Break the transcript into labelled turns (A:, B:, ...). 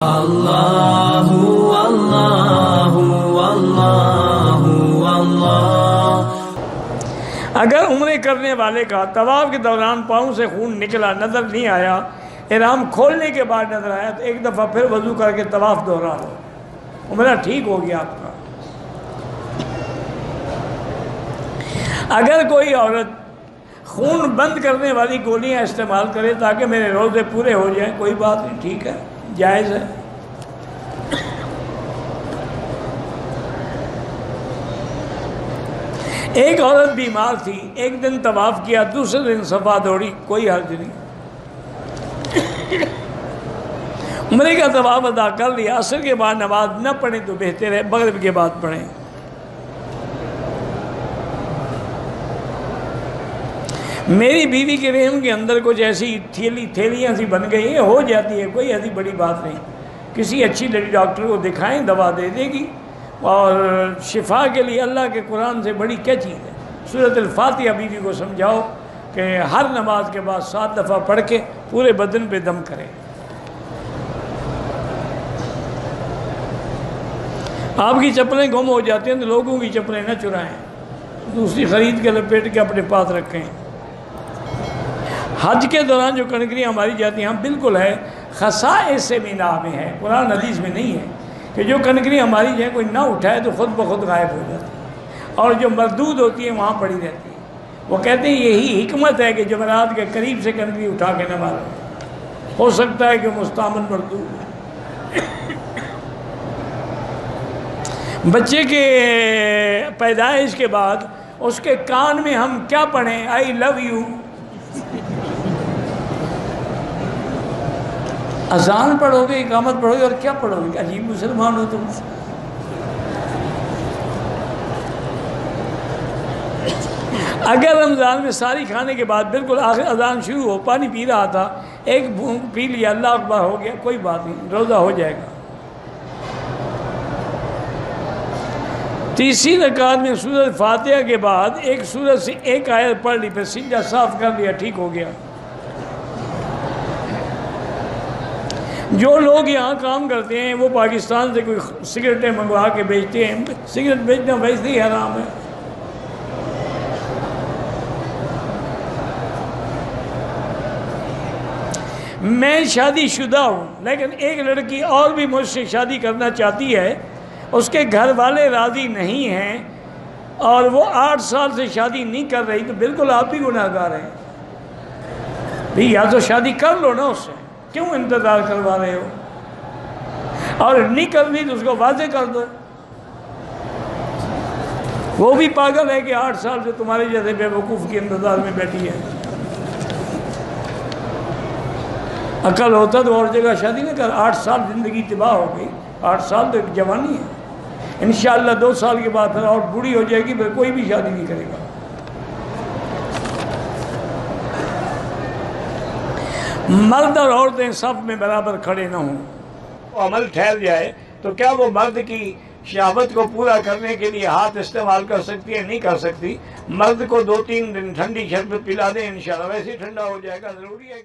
A: अल्लाहु अल्लाहु अल्लाहु अल्लाह। अगर उम्रे करने वाले का तवाफ के दौरान पाँव से खून निकला नज़र नहीं आया, इहराम खोलने के बाद नज़र आया, तो एक दफ़ा फिर वज़ू करके तवाफ दोहरा लो, उम्रा ठीक हो गया आपका। अगर कोई औरत खून बंद करने वाली गोलियां इस्तेमाल करे ताकि मेरे रोज़े पूरे हो जाएं, कोई बात नहीं, ठीक है, जायज़ है। एक औरत बीमार थी, एक दिन तवाफ किया, दूसरे दिन सफा दौड़ी, कोई हर्ज नहीं। उम्रे का तवाफ अदा कर लिया, असर के बाद नमाज न पढ़े तो बेहतर है, मगरिब के बाद पढ़ें। मेरी बीवी के रेहम के अंदर कुछ ऐसी थैलियाँ सी बन गई है, हो जाती है, कोई ऐसी बड़ी बात नहीं। किसी अच्छी लड़ी डॉक्टर को दिखाएं, दवा दे देगी। और शिफा के लिए अल्लाह के कुरान से बड़ी क्या चीज़ है। सूरत अल-फातिहा बीवी को समझाओ कि हर नमाज के बाद 7 दफ़ा पढ़ के पूरे बदन पे दम करें। आपकी चप्पलें गुम हो जाती हैं तो लोगों की चप्पलें न चुराएं, दूसरी ख़रीद के लपेट के अपने पास रखें। हज के दौरान जो कनकरियाँ मारी जाती हैं, हाँ बिल्कुल है, खसाइस मीना में है, कुरान हदीस में नहीं है कि जो कनकरियाँ मारी जाए कोई ना उठाए तो ख़ुद ब खुद गायब हो जाती है, और जो मरदूद होती है वहाँ पड़ी रहती है। वो कहते हैं यही हिकमत है कि जमरात के करीब से कनकरी उठा के न मारो, हो सकता है कि मुस्तामन मरदूद। बच्चे के पैदाइश के बाद उसके कान में हम क्या पढ़ें? I love you. अजान पढ़ोगे, इकामत पढ़ोगे और क्या पढ़ोगे? अजीब मुसलमान हो तुम। अगर रमज़ान में सारी खाने के बाद बिल्कुल आखिर अजान शुरू हो, पानी पी रहा था, एक बूंद पी लिया, अल्लाह अकबर हो गया, कोई बात नहीं, रोज़ा हो जाएगा। तीसरी रकात में सूरत फातिहा के बाद एक सूरत से एक आयत पढ़ ली, फिर सिज्जा साफ कर लिया, ठीक हो गया। जो लोग यहाँ काम करते हैं वो पाकिस्तान से कोई सिगरेटें मंगवा के बेचते हैं, सिगरेट बेचना वैसे ही हराम है। मैं शादीशुदा हूँ, लेकिन एक लड़की और भी मुझसे शादी करना चाहती है, उसके घर वाले राज़ी नहीं हैं और वो 8 साल से शादी नहीं कर रही, तो बिल्कुल आप ही गुनाहगार हैं भाई। या तो शादी कर लो ना उससे, क्यों इंतज़ार करवा रहे हो? और नहीं करनी तो उसको वाज़े कर दो। वो भी पागल है कि 8 साल से तुम्हारे जैसे बेवकूफ़ के इंतज़ार में बैठी है। अकल होता तो और जगह शादी न कर। 8 साल ज़िंदगी तबाह हो गई, 8 साल तो एक जवानी है। इंशाअल्लाह 2 साल के बाद फिर और बूढ़ी हो जाएगी, फिर कोई भी शादी नहीं करेगा। मर्द और औरतें सब में बराबर खड़े न हों, अमल ठहर जाए तो क्या वो मर्द की शहावत को पूरा करने के लिए हाथ इस्तेमाल कर सकती है? नहीं कर सकती। मर्द को 2-3 दिन ठंडी शरबत पिला दें, इंशाअल्लाह वैसे ही ठंडा हो जाएगा। ज़रूरी है